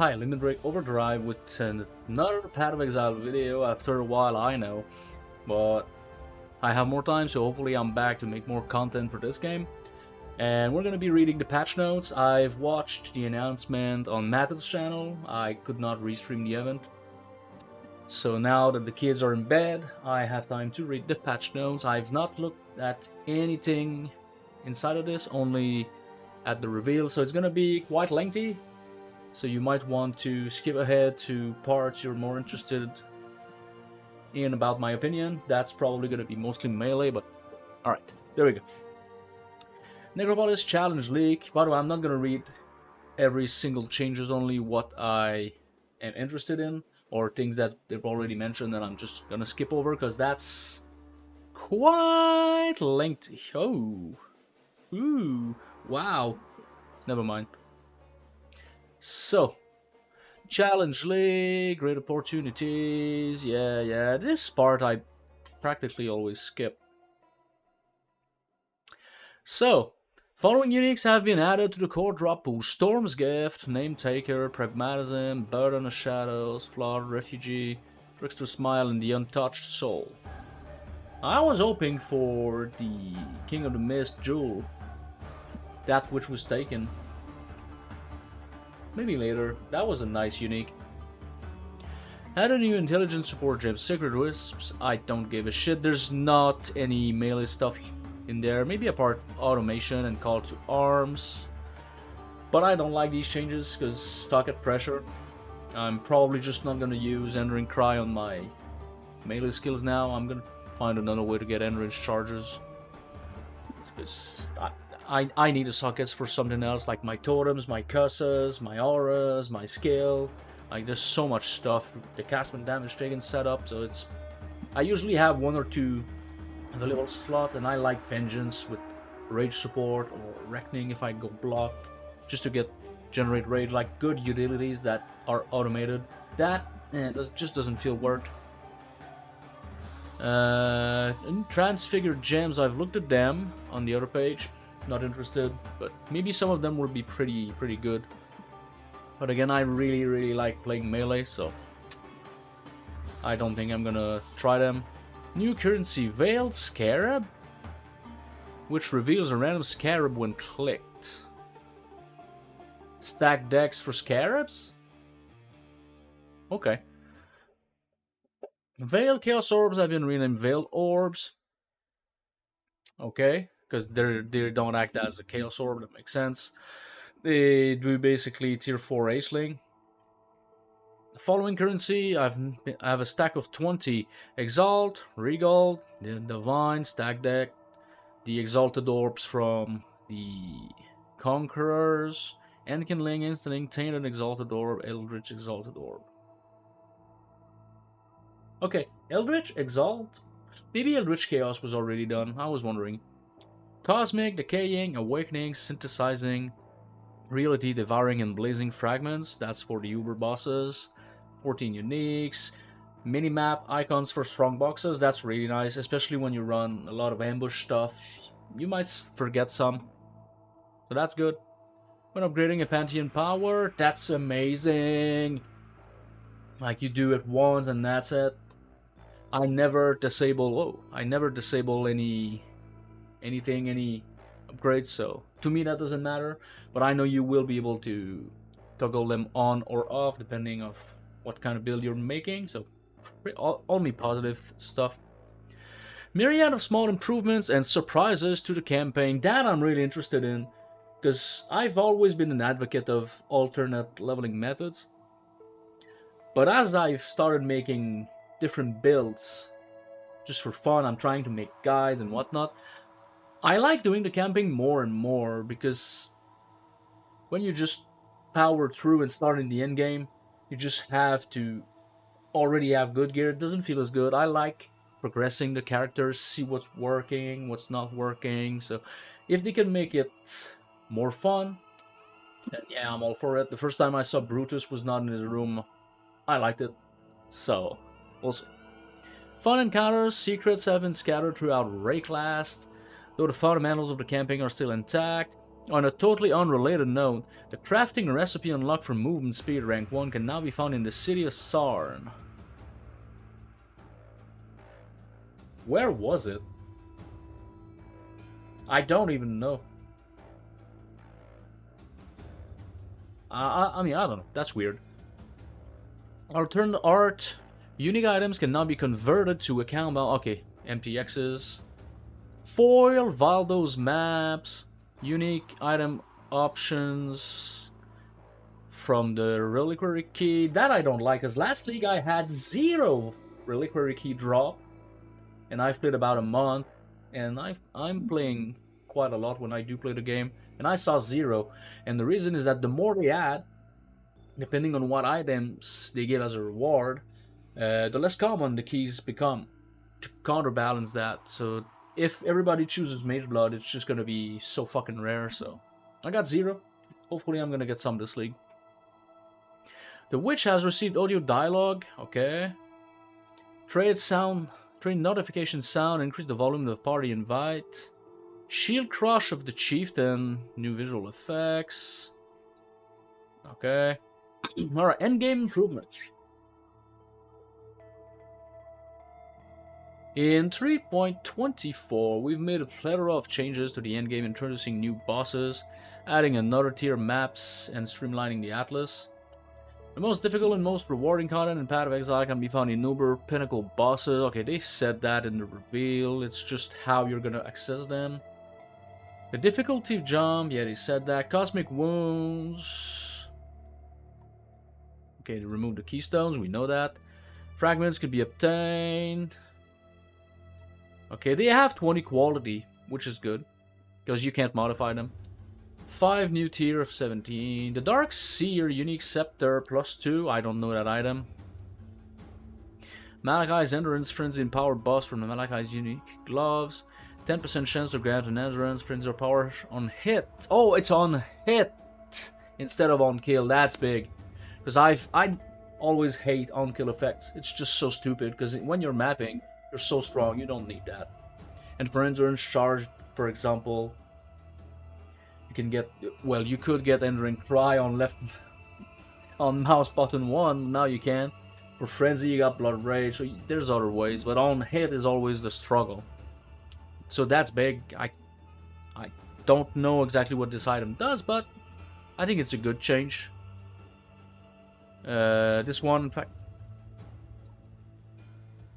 Hi, Limit Break Overdrive with another Path of Exile video after a while, I know. But I have more time, so hopefully I'm back to make more content for this game. And we're gonna be reading the patch notes. I've watched the announcement on Matt's channel. I could not restream the event. So now that the kids are in bed, I have time to read the patch notes. I've not looked at anything inside of this, only at the reveal, so it's gonna be quite lengthy. So you might want to skip ahead to parts you're more interested in about my opinion. That's probably going to be mostly melee, but alright, there we go. Necropolis Challenge League. By the way, I'm not going to read every single changes, only what I am interested in, or things that they've already mentioned that I'm just going to skip over, because that's quite lengthy. Oh, ooh, wow, never mind. So, Challenge League, great opportunities, yeah, this part I practically always skip. So, following uniques have been added to the core drop pool: Storm's Gift, Name Taker, Pragmatism, Burden of Shadows, Flawed Refugee, Trickster's Smile, and the Untouched Soul. I was hoping for the King of the Mist Jewel, that which was taken. Maybe later. That was a nice unique. Add a new intelligence support gem, Secret Wisps. I don't give a shit. There's not any melee stuff in there. Maybe a part automation and call to arms. But I don't like these changes because stuck at pressure. I'm probably just not gonna use Endering Cry on my melee skills now. I'm gonna find another way to get enriched charges. Because I need the sockets for something else, like my totems, my curses, my auras, my skill. Like, there's so much stuff. The castment damage taken setup, so it's... I usually have one or two available slot, and I like Vengeance with Rage support, or Reckoning if I go block, just to generate rage, like good utilities that are automated. That just doesn't feel worth. Transfigured gems, I've looked at them on the other page. Not interested, but maybe some of them will be pretty good. But again, I really like playing melee, so I don't think I'm gonna try them. New currency, Veiled Scarab, which reveals a random scarab when clicked. Stack decks for scarabs? Okay. Veiled Chaos Orbs have been renamed Veiled Orbs. Okay. Because they don't act as a Chaos Orb, that makes sense. They do basically tier 4 Aceling. The following currency, I have a stack of 20 Exalt, Regal, the Divine, Stack Deck, the Exalted Orbs from the Conquerors, Enkindling, Instant, Tainted Exalted Orb, Eldritch Exalted Orb. Okay, Eldritch Exalt? Maybe Eldritch Chaos was already done, I was wondering. Cosmic, Decaying, Awakening, Synthesizing, Reality, Devouring, and Blazing Fragments. That's for the Uber bosses. 14 uniques. Minimap icons for strong boxes. That's really nice, especially when you run a lot of ambush stuff. You might forget some. So that's good. When upgrading a Pantheon power, that's amazing. Like, you do it once and that's it. I never disable any upgrades, so to me that doesn't matter, but I know you will be able to toggle them on or off depending on what kind of build you're making, so only positive stuff. Myriad of small improvements and surprises to the campaign. That I'm really interested in, because I've always been an advocate of alternate leveling methods, but as I've started making different builds just for fun, I'm trying to make guides and whatnot, I like doing the camping more and more, because when you just power through and start in the end game, you just have to already have good gear. It doesn't feel as good. I like progressing the characters, see what's working, what's not working. So if they can make it more fun, then yeah, I'm all for it. The first time I saw Brutus was not in his room, I liked it. So we'll see. Fun encounters, secrets have been scattered throughout Rayclast. Though the fundamentals of the camping are still intact, On a totally unrelated note, the crafting recipe unlocked for movement speed rank 1 can now be found in the city of Sarn. Where was it? I don't even know. I mean, I don't know. That's weird. Alternate art. Unique items can now be converted to account. Okay, MTXs. Foil Valdo's maps. Unique item options from the reliquary key. That I don't like, because last league I had 0 reliquary key drop. And I've played about a month. And I'm playing quite a lot when I do play the game. And I saw 0. And the reason is that the more they add, depending on what items they give as a reward, the less common the keys become to counterbalance that. So if everybody chooses Mage Blood, it's just gonna be so fucking rare. So I got 0. Hopefully I'm gonna get some this league. The Witch has received audio dialogue. Okay. Trade notification sound. Increase the volume of party invite. Shield Crush of the Chieftain. New visual effects. Okay. Alright, endgame improvements. In 3.24, we've made a plethora of changes to the endgame, introducing new bosses, adding another tier maps, and streamlining the atlas. The most difficult and most rewarding content in Path of Exile can be found in Uber Pinnacle bosses. Okay, they've said that in the reveal, it's just how you're gonna access them. The difficulty jump, yeah, they said that. Cosmic Wounds. Okay, to remove the keystones, we know that. Fragments can be obtained. Okay, they have 20 quality, which is good, because you can't modify them. 5 new tier of 17. The Dark Seer unique scepter +2. I don't know that item. Malachi's Endurance Frenzy and Power buffs from the Malachi's unique gloves. 10% chance to grant an Endurance Frenzy or Power on hit. Oh, it's on hit instead of on kill. That's big. Because I always hate on kill effects. It's just so stupid, because when you're mapping, you're so strong, you don't need that. And for Endurance Charge, for example, you can get, well, you could get Enduring Cry on left, on mouse button 1, now you can. For Frenzy, you got Blood Rage, so there's other ways, but on hit is always the struggle. So that's big. I don't know exactly what this item does, but I think it's a good change. This one, in fact...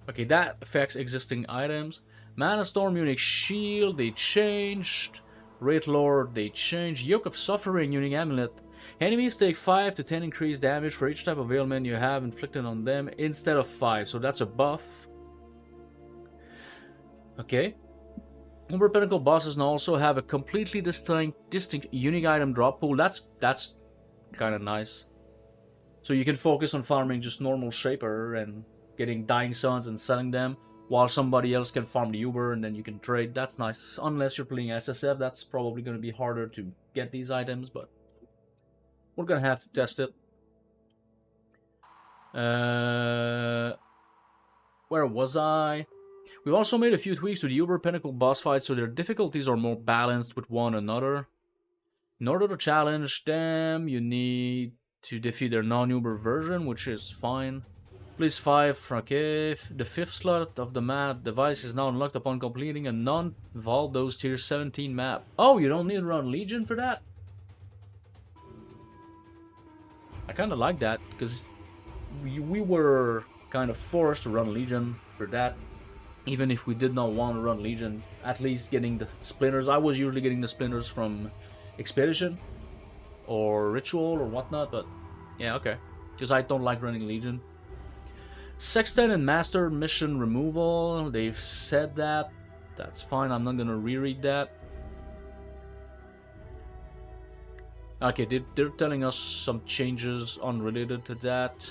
Okay, that affects existing items. Mana Storm unique shield, they changed. Wraith Lord, they changed. Yoke of Suffering unique amulet. Enemies take 5 to 10 increased damage for each type of ailment you have inflicted on them instead of 5, so that's a buff. Okay. Uber Pinnacle bosses now also have a completely distinct unique item drop pool. That's kind of nice. So you can focus on farming just normal Shaper and getting Dying Suns and selling them, while somebody else can farm the Uber and then you can trade. That's nice. Unless you're playing SSF, that's probably going to be harder to get these items, but we're going to have to test it. Where was I? We've also made a few tweaks to the Uber Pinnacle boss fights so their difficulties are more balanced with one another. In order to challenge them, you need to defeat their non-Uber version, which is fine. Please 5, okay. The 5th slot of the map device is now unlocked upon completing a non-Valdo's tier 17 map. Oh, you don't need to run Legion for that? I kind of like that, because we were kind of forced to run Legion for that. Even if we did not want to run Legion, at least getting the splinters. I was usually getting the splinters from Expedition or Ritual or whatnot, but yeah, okay. Because I don't like running Legion. Sexton and Master mission removal, they've said that. That's fine, I'm not gonna reread that. Okay, they're telling us some changes unrelated to that.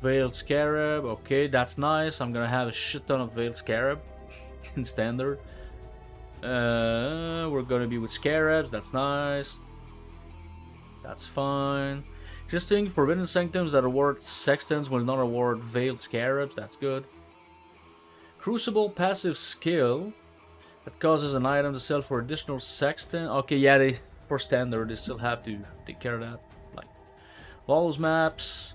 Veiled Scarab, okay, that's nice. I'm gonna have a shit ton of Veiled Scarab in standard. We're gonna be with Scarabs, that's nice. That's fine. Existing Forbidden Sanctums that award Sextons will not award Veiled Scarabs, that's good. Crucible passive skill. That causes an item to sell for additional sextant. Okay, yeah, they for standard they still have to take care of that. Like all those maps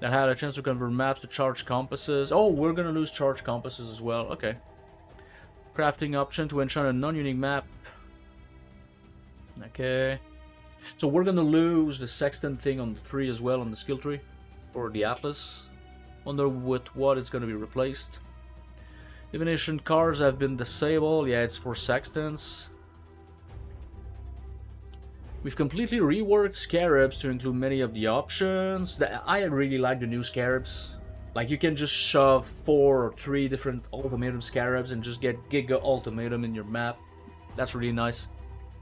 that had a chance to convert maps to charge compasses. Oh, we're gonna lose charge compasses as well. Okay. Crafting option to enchant a non-unique map. Okay. So we're gonna lose the sextant thing on the 3 as well on the skill tree for the Atlas. Wonder with what it's gonna be replaced. Divination cards have been disabled. Yeah, it's for sextants. We've completely reworked scarabs to include many of the options. I really like the new scarabs. Like you can just shove 4 or 3 different ultimatum scarabs and just get Giga Ultimatum in your map. That's really nice.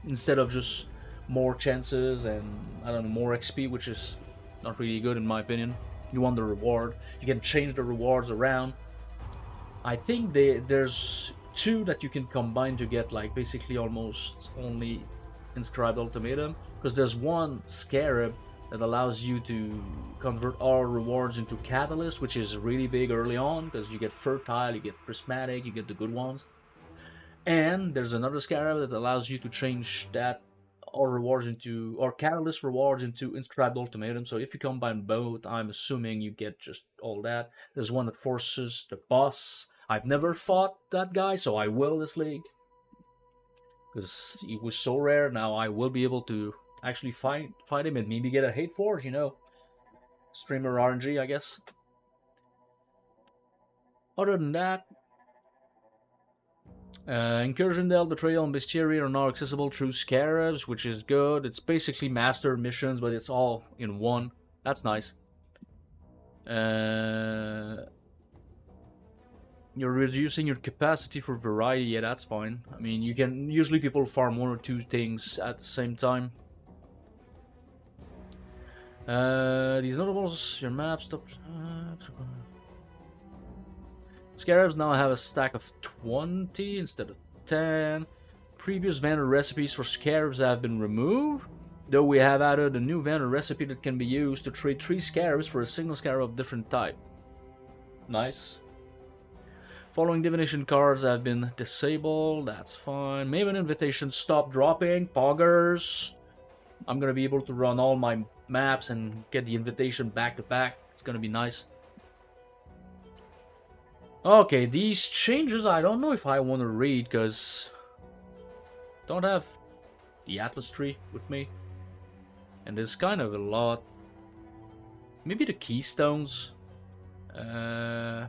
Instead of just more chances and I don't know, more XP, which is not really good in my opinion. You want the reward. You can change the rewards around. I think there's 2 that you can combine to get like basically almost only inscribed ultimatum, because there's one scarab that allows you to convert all rewards into catalyst, which is really big early on because you get fertile, you get prismatic, you get the good ones. And there's another scarab that allows you to change that all rewards into, or catalyst rewards into inscribed ultimatum. So if you combine both, I'm assuming you get just all that. There's one that forces the boss. I've never fought that guy, so I will this league. Because he was so rare, now I will be able to actually fight him and maybe get a hate forge, you know. Streamer RNG, I guess. Other than that, Incursion Dell, Betrayal, and Bestiary are now accessible through Scarabs, which is good. It's basically master missions, but it's all in one. That's nice. You're reducing your capacity for variety. Yeah, that's fine. I mean, you can usually people farm 1 or 2 things at the same time. These notables, your map, stop. Scarabs now have a stack of 20 instead of 10. Previous vendor recipes for scarabs have been removed, though we have added a new vendor recipe that can be used to trade 3 scarabs for a single scarab of different type. Nice. Following divination cards have been disabled. That's fine. Maven invitations stop dropping. Poggers. I'm gonna be able to run all my maps and get the invitation back to back. It's gonna be nice. Okay, these changes I don't know if I want to read because don't have the Atlas tree with me, and there's kind of a lot. Maybe the keystones. Yeah,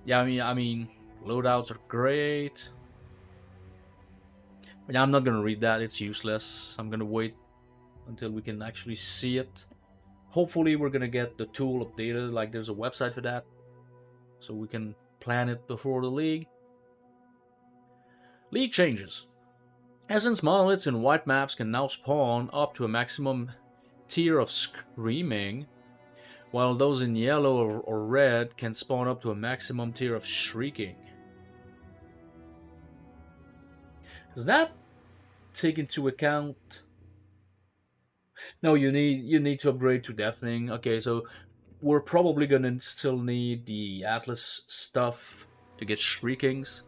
I mean, loadouts are great. But yeah, I'm not gonna read that. It's useless. I'm gonna wait until we can actually see it. Hopefully, we're gonna get the tool updated. Like, there's a website for that, so we can plan it before the league. League changes. Essence monoliths in white maps can now spawn up to a maximum tier of Screaming, while those in yellow or red can spawn up to a maximum tier of Shrieking. Does that take into account? No, you need to upgrade to Deafening. Okay, so we're probably gonna still need the Atlas stuff to get Shriekings.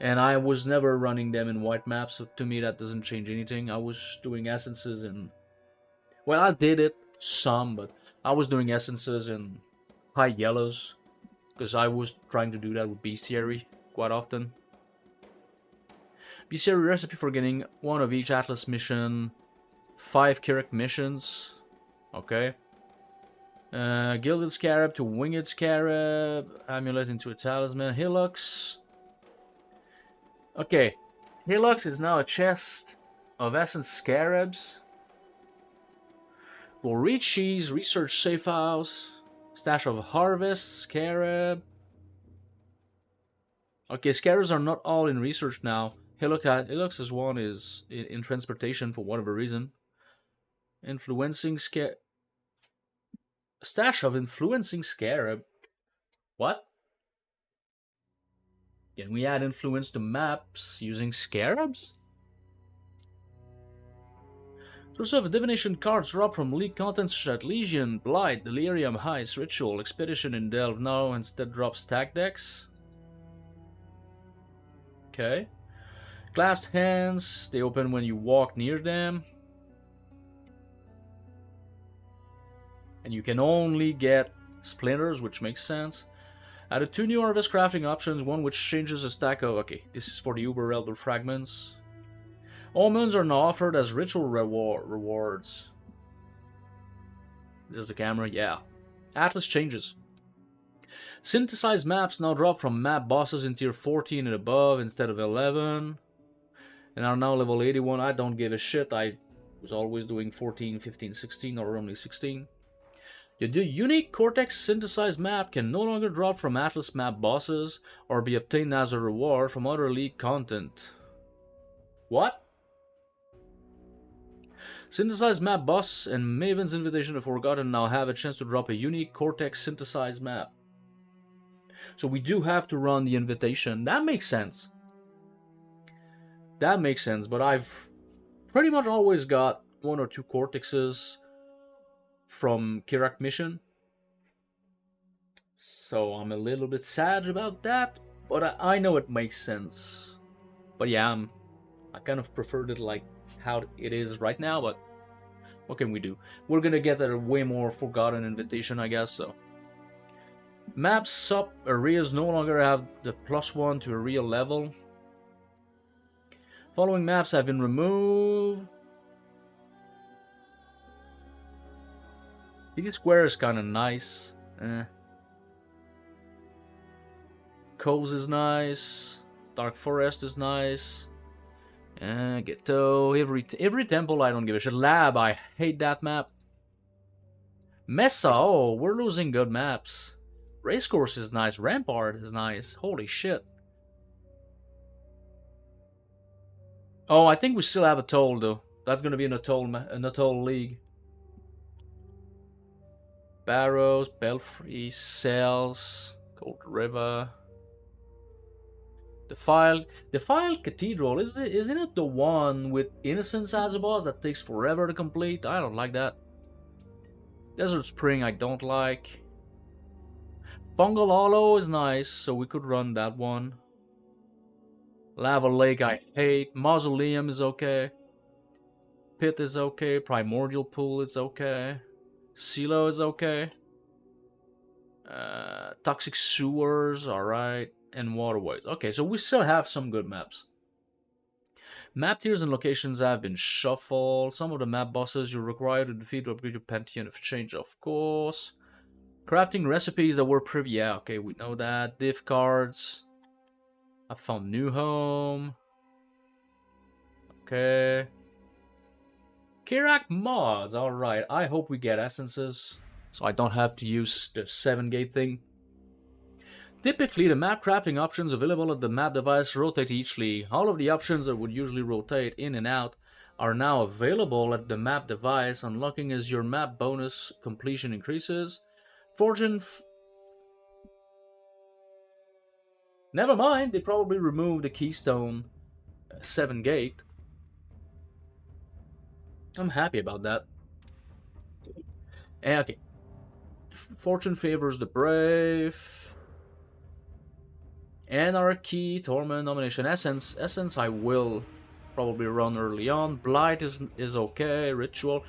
And I was never running them in white maps, so to me that doesn't change anything. I was doing essences in... Well, I did it some, but I was doing essences in high yellows, because I was trying to do that with Bestiary quite often. Bestiary recipe for getting 1 of each Atlas mission, 5 Kirik missions. Okay. Gilded Scarab to Winged Scarab, Amulet into a Talisman, Hillux. Okay, Hillux is now a chest of Essence Scarabs. We'll read Cheese, Research Safe House, Stash of Harvest, Scarab. Okay, Scarabs are not all in Research now. Hillux's one is in Transportation for whatever reason. Influencing Scarab. Stash of Influencing Scarab. What? Can we add influence to maps using Scarabs? Source of divination cards drop from league contents such as Legion, Blight, Delirium, Heist, Ritual, Expedition, and Delve now instead drop stack decks. Okay. Clasped hands, they open when you walk near them. And you can only get splinters, which makes sense. Added 2 new harvest crafting options, one which changes a stack of... Okay, this is for the Uber Elder Fragments. Omens are now offered as ritual rewards. There's the camera, yeah. Atlas changes. Synthesized maps now drop from map bosses in tier 14 and above instead of 11. And are now level 81. I don't give a shit. I was always doing 14, 15, 16 or only 16. The unique Cortex synthesized map can no longer drop from Atlas map bosses or be obtained as a reward from other league content. What? Synthesized map boss and Maven's Invitation of Forgotten now have a chance to drop a unique Cortex synthesized map. So we do have to run the invitation. That makes sense. That makes sense, but I've pretty much always got 1 or 2 Cortexes from Kirak mission. So I'm a little bit sad about that, but I know it makes sense. But yeah, I kind of preferred it like how it is right now, but what can we do? We're gonna get a way more Forgotten invitation, I guess, so. Map sub areas no longer have the +1 to area level. Following maps have been removed. City Square is kind of nice. Coves is nice. Dark Forest is nice. Ghetto. Every temple I don't give a shit. Lab, I hate that map. Mesa, oh, we're losing good maps. Racecourse is nice. Rampart is nice. Holy shit. Oh, I think we still have a toll though. That's gonna be an atoll league. Barrows, Belfry, Cells, Cold River. Defiled Cathedral, isn't it the one with Innocence as a boss that takes forever to complete? I don't like that. Desert Spring I don't like. Fungal Hollow is nice, so we could run that one. Lava Lake I hate. Mausoleum is okay. Pit is okay. Primordial Pool is okay. Silo is okay. Toxic Sewers, alright. And Waterways. Okay, so we still have some good maps. Map tiers and locations have been shuffled. Some of the map bosses you're required to defeat to upgrade your Pantheon of Change, of course. Crafting recipes that were previous. Yeah, okay, we know that. Div cards. I found new home. Okay. Kirak mods. Alright, I hope we get essences. So I don't have to use the 7-gate thing. Typically, the map crafting options available at the map device rotate each league. All of the options that would usually rotate in and out are now available at the map device, unlocking as your map bonus completion increases. Fortune... Never mind, they probably removed the Keystone 7-gate. I'm happy about that. Okay. Fortune favors the brave. Anarchy, Torment, Domination, Essence I will probably run early on. Blight is okay. Ritual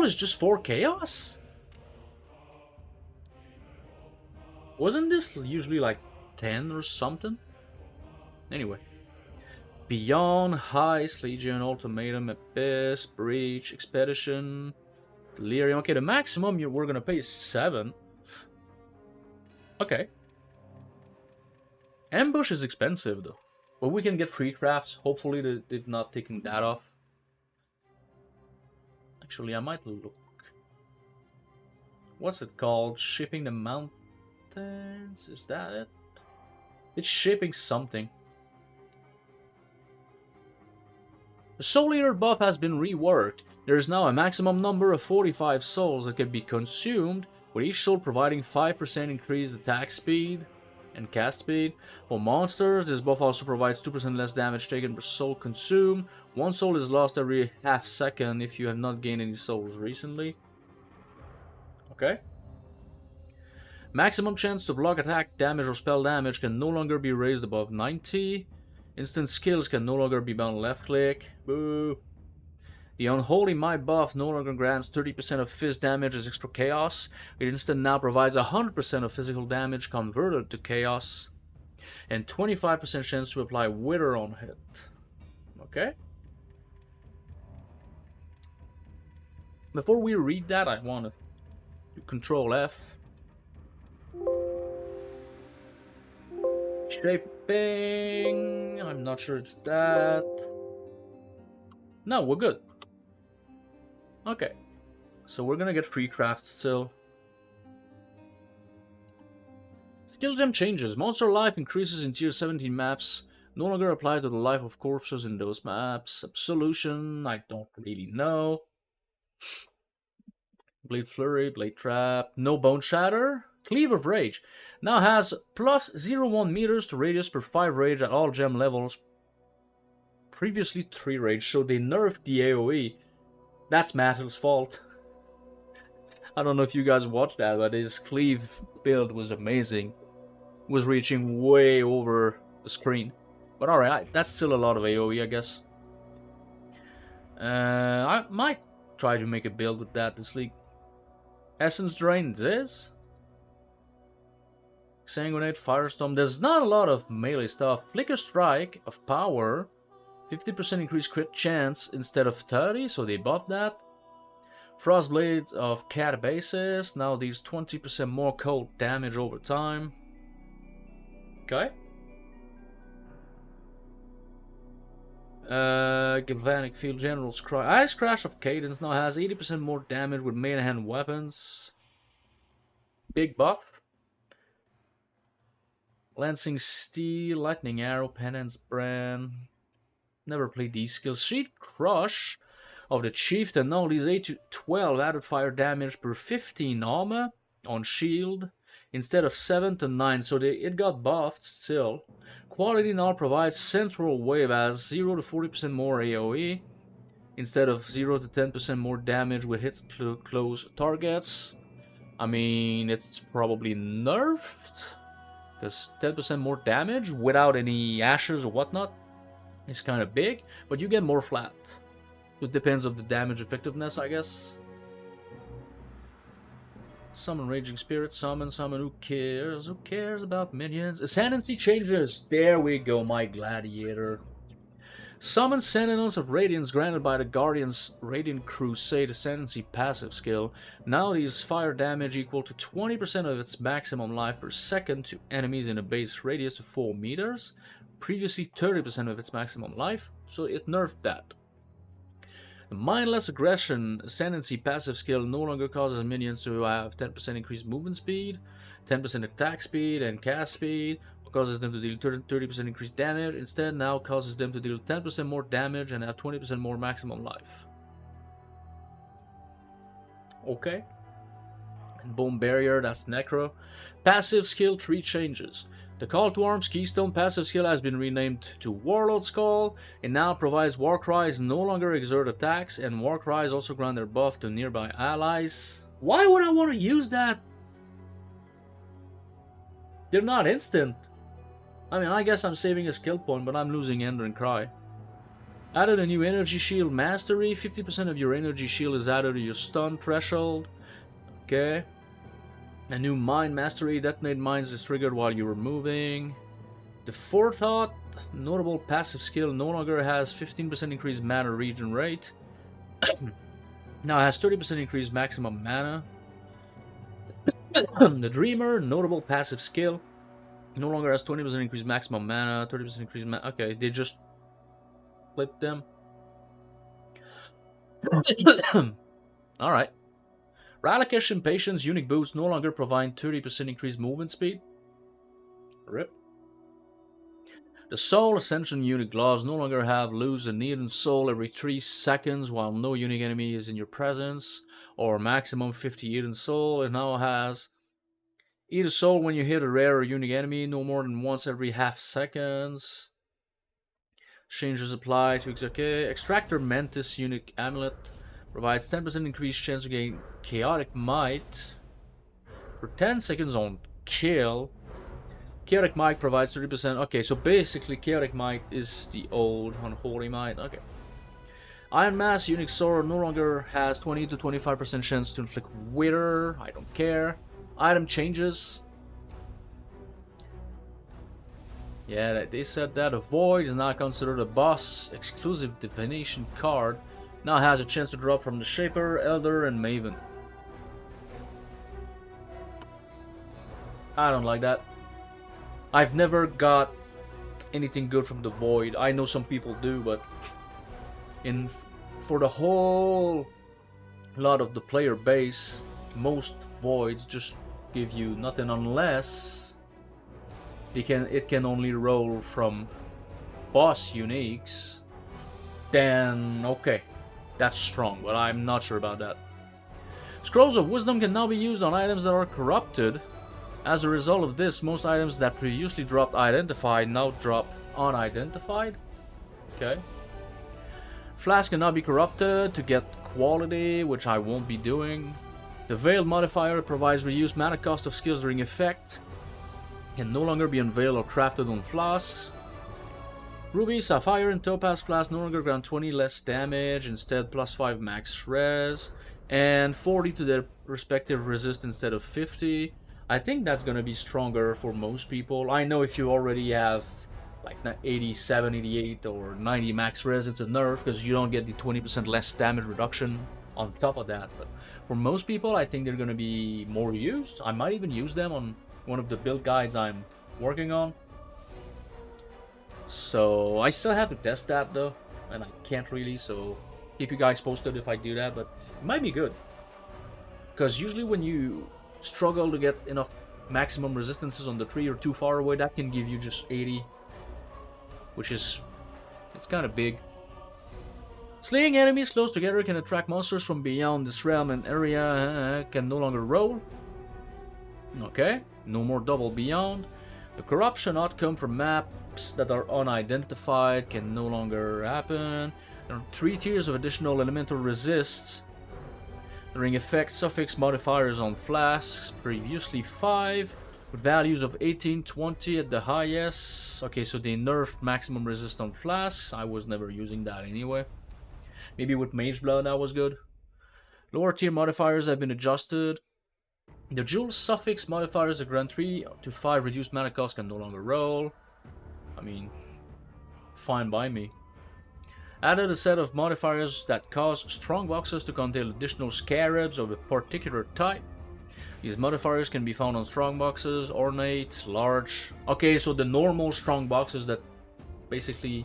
is just 4 chaos? Wasn't this usually like 10 or something? Anyway. Beyond, Heist, Legion, Ultimatum, Abyss, Breach, Expedition, Delirium. Okay, the maximum we're gonna pay is 7. Okay. Ambush is expensive though. But we can get free crafts. Hopefully they did not taking that off. Actually, I might look. What's it called? Shipping the Mountains? Is that it? It's shipping something. The Soul Eater buff has been reworked. There is now a maximum number of 45 souls that can be consumed, with each soul providing 5% increased attack speed and cast speed. For monsters, this buff also provides 2% less damage taken per soul consumed. 1 soul is lost every half second if you have not gained any souls recently. Okay. Maximum chance to block attack damage or spell damage can no longer be raised above 90. Instant skills can no longer be bound left click. Boo. The Unholy Might buff no longer grants 30% of fist damage as extra chaos. It instead now provides 100% of physical damage converted to chaos. And 25% chance to apply Wither on hit. Okay. Before we read that, I want to Control F. Shaping. I'm not sure it's that. No, we're good. Okay. So we're gonna get free crafts still. Skill gem changes. Monster life increases in tier 17 maps. No longer apply to the life of corpses in those maps. Absolution, I don't really know. Blade Flurry, Blade Trap, no Bone Shatter. Cleave of Rage now has plus 0.1 meters to radius per 5 rage at all gem levels. Previously 3 rage, so they nerfed the AoE. That's Mattel's fault. I don't know if you guys watched that, but his Cleave build was amazing. Was reaching way over the screen. But alright, that's still a lot of AoE, I guess. I might try to make a build with that this league. Essence Drain this. Sanguinate, Firestorm. There's not a lot of melee stuff. Flicker Strike of Power. 50% increased crit chance instead of 30, so they buffed that. Frostblade of Catabasis. Now these 20% more cold damage over time. Okay. Galvanic Field General's Cry. Ice Crash of Cadence now has 80% more damage with main hand weapons. Big buff. Lancing Steel, Lightning Arrow, Penance Brand. Never played these skills. Sheet Crush of the Chieftain. Now these 8 to 12 added fire damage per 15 armor on shield instead of 7 to 9. So it got buffed still. Quality now provides Central Wave as 0 to 40% more AoE instead of 0 to 10% more damage with hits to close targets. I mean, it's probably nerfed because 10% more damage without any ashes or whatnot is kind of big, but you get more flat. It depends on the damage effectiveness, I guess. Summon Raging Spirit, summon, who cares? Who cares about minions? Ascendancy changes! There we go, my gladiator. Summon Sentinels of Radiance granted by the Guardian's Radiant Crusade Ascendancy passive skill. Now deals fire damage equal to 20% of its maximum life per second to enemies in a base radius of 4 meters. Previously 30% of its maximum life, so it nerfed that. The Mindless Aggression Ascendancy passive skill no longer causes minions to have 10% increased movement speed, 10% attack speed, and cast speed, causes them to deal 30% increased damage. Instead, now causes them to deal 10% more damage and have 20% more maximum life. Okay. And Bone Barrier, that's Necro. Passive skill 3 changes. The Call to Arms Keystone passive skill has been renamed to Warlord's Call. It now provides Warcries no longer exert attacks, and Warcries also grant their buff to nearby allies. Why would I want to use that? They're not instant. I mean, I guess I'm saving a skill point, but I'm losing Ender and Cry. Added a new Energy Shield Mastery. 50% of your Energy Shield is added to your stun threshold. Okay. A new Mind Mastery. Detonate Mines is triggered while you are moving. The Forethought, notable passive skill, no longer has 15% increased mana regen rate. Now it has 30% increased maximum mana. The Dreamer, notable passive skill, no longer has 20% increased maximum mana, 30% increased mana. Okay, they just flipped them. Alright. Ralakesh Impatience unique boots no longer provide 30% increased movement speed. RIP. The Soul Ascension unique gloves no longer have lose a Needed Soul every 3 seconds while no unique enemy is in your presence, or maximum 50 Eaten Soul. It now has Eat a Soul when you hit a rare or unique enemy, no more than once every half seconds. Changes apply to Extractor Mantis unique amulet. Provides 10% increased chance to gain Chaotic Might for 10 seconds on kill. Chaotic Might provides 30%. Okay, so basically Chaotic Might is the old Unholy Might. Okay. Iron Mass, Unique Sword, no longer has 20 to 25% chance to inflict Wither. I don't care. Item changes. Yeah, they said that a Void is now considered a boss exclusive divination card. Now has a chance to drop from the Shaper, Elder, and Maven. I don't like that. I've never got anything good from the Void. I know some people do, but for the whole lot of the player base, most Voids just give you nothing unless it can only roll from boss uniques. Then okay, that's strong, but I'm not sure about that. Scrolls of Wisdom can now be used on items that are corrupted. As a result of this, most items that previously dropped identified now drop unidentified. Okay. Flask can now be corrupted to get quality, which I won't be doing. The Veiled modifier provides reduced mana cost of skills during effect. Can no longer be unveiled or crafted on flasks. Ruby, Sapphire, and Topaz flasks no longer grant 20 less damage, instead plus 5 max res, and 40 to their respective resist instead of 50. I think that's gonna be stronger for most people. I know if you already have like 87, 88, or 90 max res, it's a nerf because you don't get the 20% less damage reduction on top of that. But for most people, I think they're gonna be more used. I might even use them on one of the build guides I'm working on. So I still have to test that though, and I can't really, so keep you guys posted if I do that, but it might be good. Because usually when you struggle to get enough maximum resistances on the tree or too far away, that can give you just 80, which is, it's kind of big. Slaying enemies close together can attract monsters from beyond this realm and area. Can no longer roll. Okay, no more double beyond. The corruption outcome from maps that are unidentified can no longer happen. There are 3 tiers of additional elemental resists. During effect, suffix modifiers on flasks, previously 5, with values of 18, 20 at the highest. Okay, so they nerfed maximum resist on flasks. I was never using that anyway. Maybe with Mage Blood that was good. Lower tier modifiers have been adjusted. The Jewel suffix modifiers that grant 3 to 5 reduced mana cost can no longer roll. I mean, fine by me. Added a set of modifiers that cause strong boxes to contain additional scarabs of a particular type. These modifiers can be found on strong boxes, ornate, large. Okay, so the normal strong boxes that basically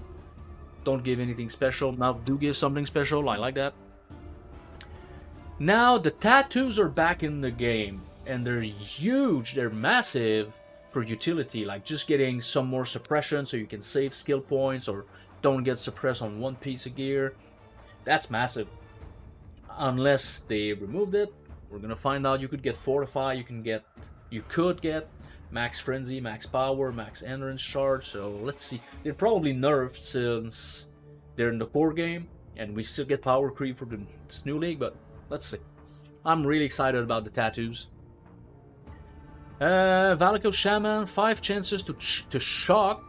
don't give anything special now do give something special. I like that. Now the tattoos are back in the game, and they're huge, they're massive for utility, like just getting some more suppression so you can save skill points or don't get suppressed on one piece of gear. That's massive. Unless they removed it, we're gonna find out. You could get Fortify, you could get Max Frenzy, Max Power, Max Endurance Charge, so let's see. They're probably nerfed since they're in the core game, and we still get power creep for this new league, but let's see. I'm really excited about the tattoos. Valako Shaman, 5 chances to shock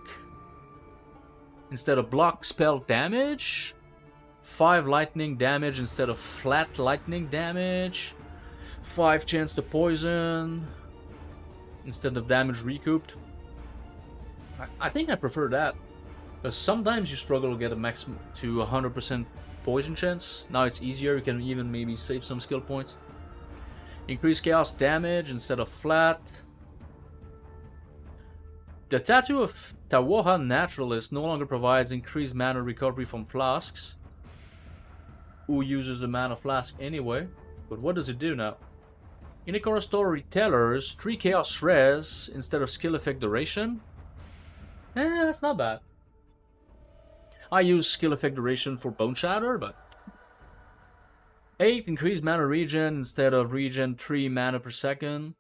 instead of block spell damage. 5 lightning damage instead of flat lightning damage. 5 chance to poison instead of damage recouped. I think I prefer that, because sometimes you struggle to get a maximum to 100% poison chance. Now it's easier, you can even maybe save some skill points. Increase chaos damage instead of flat. The Tattoo of Tawoha Naturalist no longer provides increased mana recovery from flasks. Who uses the mana flask anyway? But what does it do now? Inikora Storytellers, 3 chaos res instead of skill effect duration. That's not bad. I use skill effect duration for Bone Shatter, but 8 increased mana regen instead of regen 3 mana per second.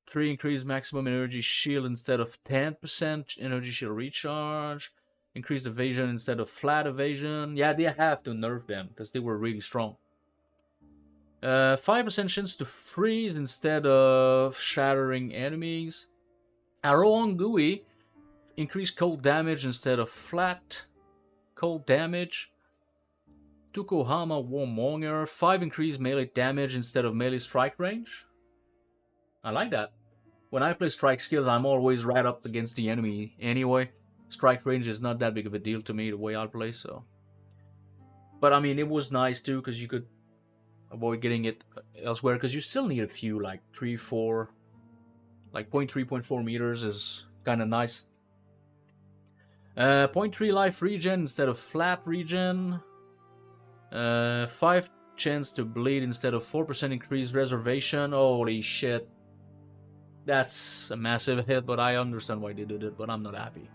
3 increased maximum energy shield instead of 10% energy shield recharge. Increased evasion instead of flat evasion. Yeah, they have to nerf them because they were really strong. 5% chance to freeze instead of shattering enemies. Arrow on Gui. Increase cold damage instead of flat cold damage. Tukohama Warmonger. 5 increase melee damage instead of melee strike range. I like that. When I play strike skills, I'm always right up against the enemy anyway. Strike range is not that big of a deal to me the way I play, so. But I mean, it was nice too, because you could avoid getting it elsewhere, because you still need a few, like 3, 4, like 0.3, 0.4 meters is kind of nice. 0.3 life regen instead of flat regen. 5 chance to bleed instead of 4% increased reservation. Holy shit. That's a massive hit, but I understand why they did it, but I'm not happy.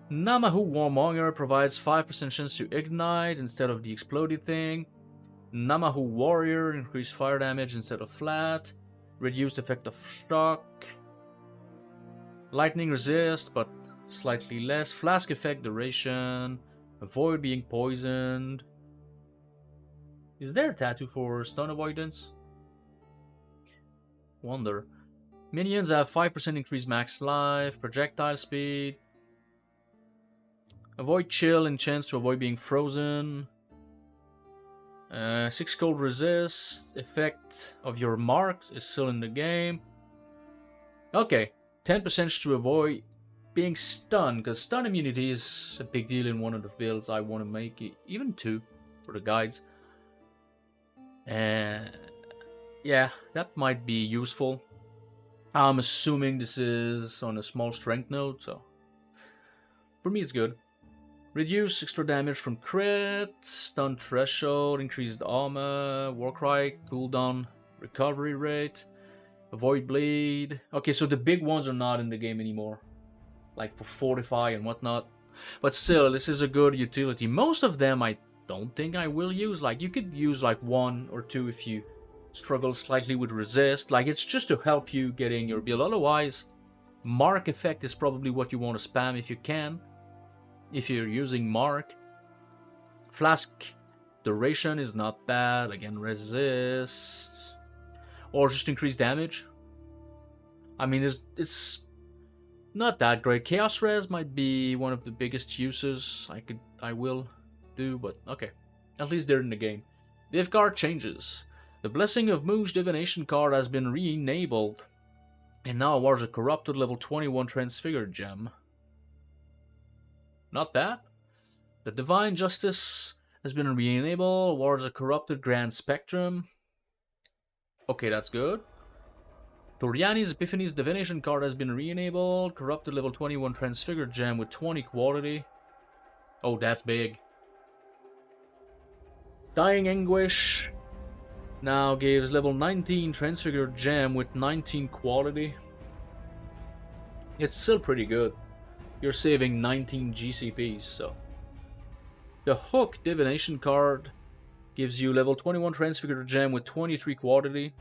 Namahu Warmonger provides 5% chance to ignite instead of the exploded thing. Namahu Warrior, increased fire damage instead of flat. Reduced effect of shock. Lightning resist, but slightly less. Flask effect duration. Avoid being poisoned. Is there a tattoo for stun avoidance? Wonder. Minions have 5% increased max life. Projectile speed. Avoid chill and chance to avoid being frozen. 6 cold resist. Effect of your mark is still in the game. Okay. 10% to avoid being stunned, because stun immunity is a big deal in one of the builds I want to make, even 2 for the guides. And yeah, that might be useful. I'm assuming this is on a small strength node, so for me it's good. Reduce extra damage from crit, stun threshold, increased armor, warcry, cooldown, recovery rate, avoid bleed. Okay, so the big ones are not in the game anymore, like for fortify and whatnot. But still, this is a good utility. Most of them I don't think I will use. Like, you could use like 1 or 2 if you struggle slightly with resist. Like, it's just to help you get in your build. Otherwise, mark effect is probably what you want to spam if you can, if you're using mark. Flask duration is not bad. Again, resist, or just increase damage. I mean, it's not that great. Chaos res might be one of the biggest uses I will do, but okay, at least they're in the game. Div card changes. The Blessing of Moosh divination card has been re-enabled and now awards a corrupted level 21 transfigured gem. Not bad. The Divine Justice has been re-enabled, awards a corrupted Grand Spectrum. Okay, that's good. Toriani's Epiphany's divination card has been re-enabled, corrupted level 21 transfigured gem with 20 quality. Oh, that's big. Dying Anguish now gives level 19 transfigured gem with 19 quality. It's still pretty good. You're saving 19 GCPs, so. The Hook divination card gives you level 21 transfigured gem with 23 quality.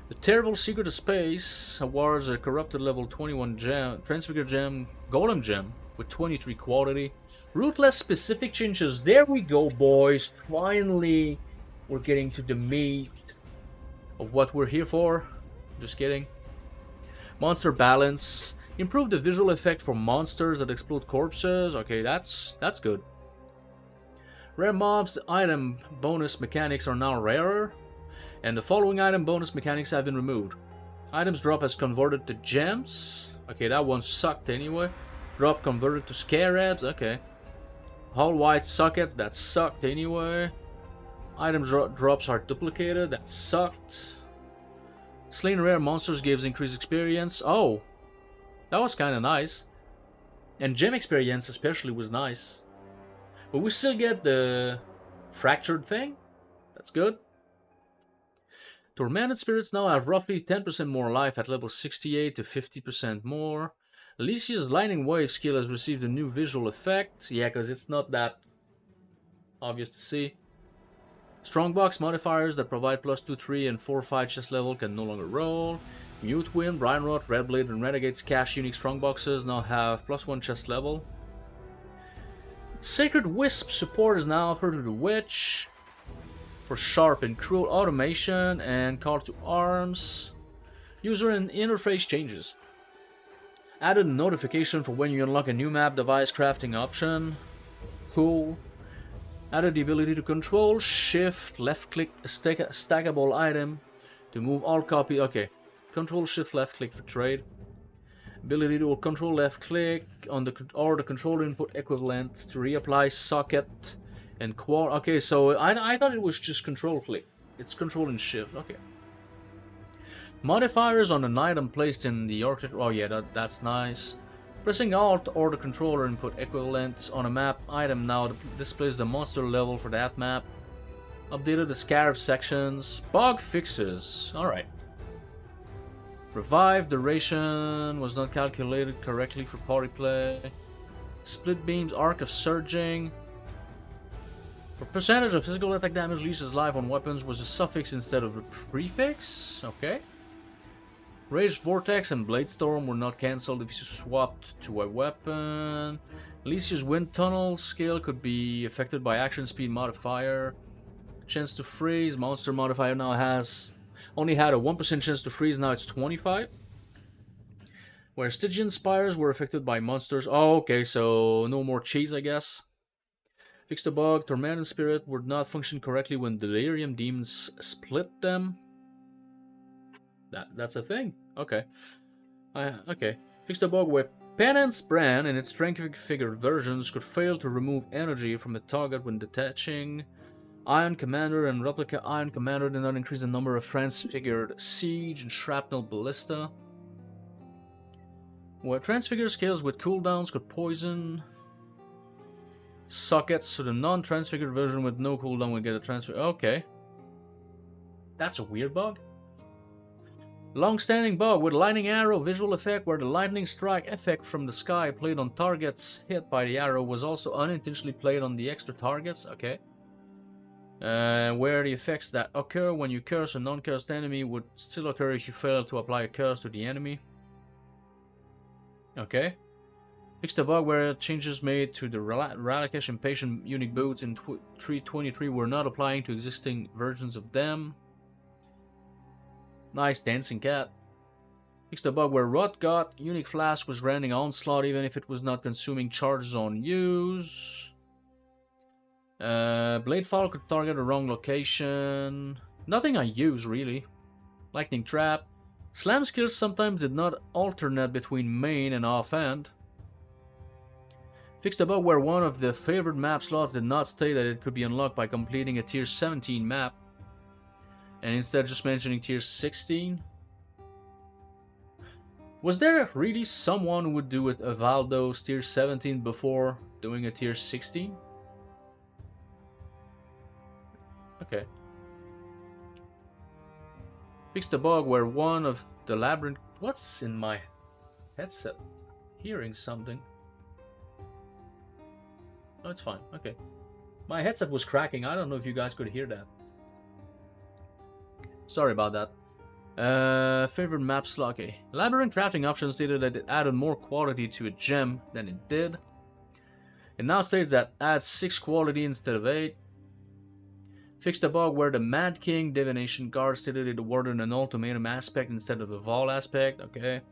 The Terrible Secret of Space awards a corrupted level 21 gem, transfigured gem, golem gem with 23 quality. Ruthless specific changes. There we go, boys. Finally, we're getting to the meat of what we're here for. Just kidding. Monster balance. Improve the visual effect for monsters that explode corpses. Okay, that's good. Rare mobs item bonus mechanics are now rarer, and the following item bonus mechanics have been removed. Items drop as converted to gems. Okay, that one sucked anyway. Drop converted to scarabs. Okay. All white sockets. That sucked anyway. Item drops are duplicated. That sucked. Slain rare monsters gives increased experience. Oh, that was kind of nice. And gem experience especially was nice. But we still get the fractured thing. That's good. Tormented spirits now have roughly 10% more life at level 68 to 50% more. Alicia's Lightning Wave skill has received a new visual effect. Yeah, because it's not that obvious to see. Strongbox modifiers that provide plus 2, 3, and 4, 5 chest level can no longer roll. Mute Wind, Brian Rot, Red Blade, and Renegade's cash unique strongboxes now have plus 1 chest level. Sacred Wisp support is now offered to the Witch for sharp and cruel automation and call to arms. User and interface changes. Added a notification for when you unlock a new map device crafting option. Cool. Added the ability to control, shift, left click a stackable item to move all copy. Okay. Control, shift, left click for trade. Ability to control left click on the controller input equivalent to reapply socket and quad. Okay, so I thought it was just control click. It's control and shift. Okay. Modifiers on an item placed in the architecture. Oh yeah, that's nice. Pressing Alt or the controller input equivalent on a map item now displays the monster level for that map. Updated the scarab sections. Bug fixes. Alright. Revive duration was not calculated correctly for party play. Split beams, arc of surging. For percentage of physical attack damage leashes life on weapons was a suffix instead of a prefix. Okay. Rage Vortex and Blade Storm were not cancelled if you swapped to a weapon. Alicia's Wind Tunnel skill could be affected by action speed modifier. Chance to freeze. Monster modifier now only had a 1% chance to freeze, now it's 25. Where Stygian Spires were affected by monsters. Oh, okay, so no more cheese, I guess. Fixed the bug. Torment and Spirit would not function correctly when Delirium Demons split them. That's a thing. Okay. Okay. Fixed the bug where Penance Brand and its transfigured versions could fail to remove energy from the target when detaching. Iron Commander and Replica Iron Commander did not increase the number of transfigured Siege and Shrapnel Ballista. Where transfigured skills with cooldowns could poison sockets, so the non-transfigured version with no cooldown would get a transfer. Okay. That's a weird bug. Long-standing bug with lightning arrow visual effect where the lightning strike effect from the sky played on targets hit by the arrow was also unintentionally played on the extra targets. Okay. Where the effects that occur when you curse a non-cursed enemy would still occur if you fail to apply a curse to the enemy. Okay. Fix the bug where changes made to the Ralakesh Impatient unique boots in 3.23 were not applying to existing versions of them. Nice dancing cat. Fix the bug where Rotgut unique flask was running onslaught even if it was not consuming charges on use. Bladefall could target the wrong location. Nothing I use really. Lightning Trap. Slam skills sometimes did not alternate between main and offhand. Fix the bug where one of the favored map slots did not state that it could be unlocked by completing a tier 17 map. And instead just mentioning tier 16. Was there really someone who would do it a Valdo's tier 17 before doing a tier 16? Okay. Fix the bug where one of the labyrinth... What's in my headset? Hearing something. Oh, it's fine. Okay. My headset was cracking. I don't know if you guys could hear that. Sorry about that. Favorite map slot. Okay. Labyrinth crafting options stated that it added more quality to a gem than it did. It now states that adds 6 quality instead of 8. Fixed the bug where the Mad King Divination Guard stated it awarded an ultimatum aspect instead of a Vol aspect. Okay.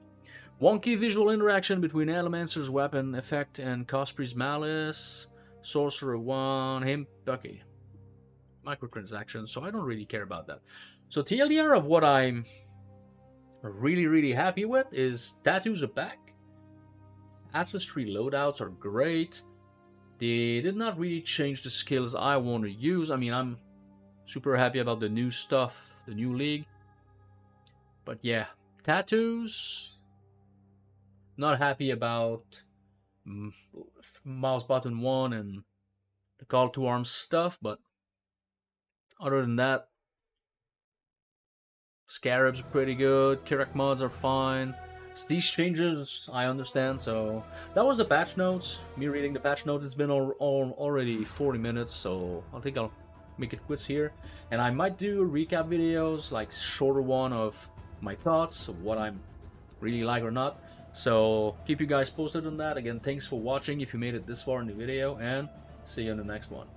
Wonky visual interaction between Elemencer's weapon effect and Cosprey's Malice. Sorcerer 1. Him. Okay. Microtransactions, so I don't really care about that. So TLDR of what I'm really happy with is tattoos are back. Atlas Tree loadouts are great. They did not really change the skills I want to use. I mean, I'm super happy about the new stuff, the new league. But yeah, tattoos. Not happy about mouse button 1 and the call to arms stuff, but other than that, Scarabs are pretty good, Kirak mods are fine. It's these changes I understand, so that was the patch notes. Me reading the patch notes, it's been already 40 minutes, so I think I'll make it quiz here. And I might do recap videos, like shorter one of my thoughts, of what I'm really like or not. So keep you guys posted on that. Again, thanks for watching if you made it this far in the video, and see you in the next one.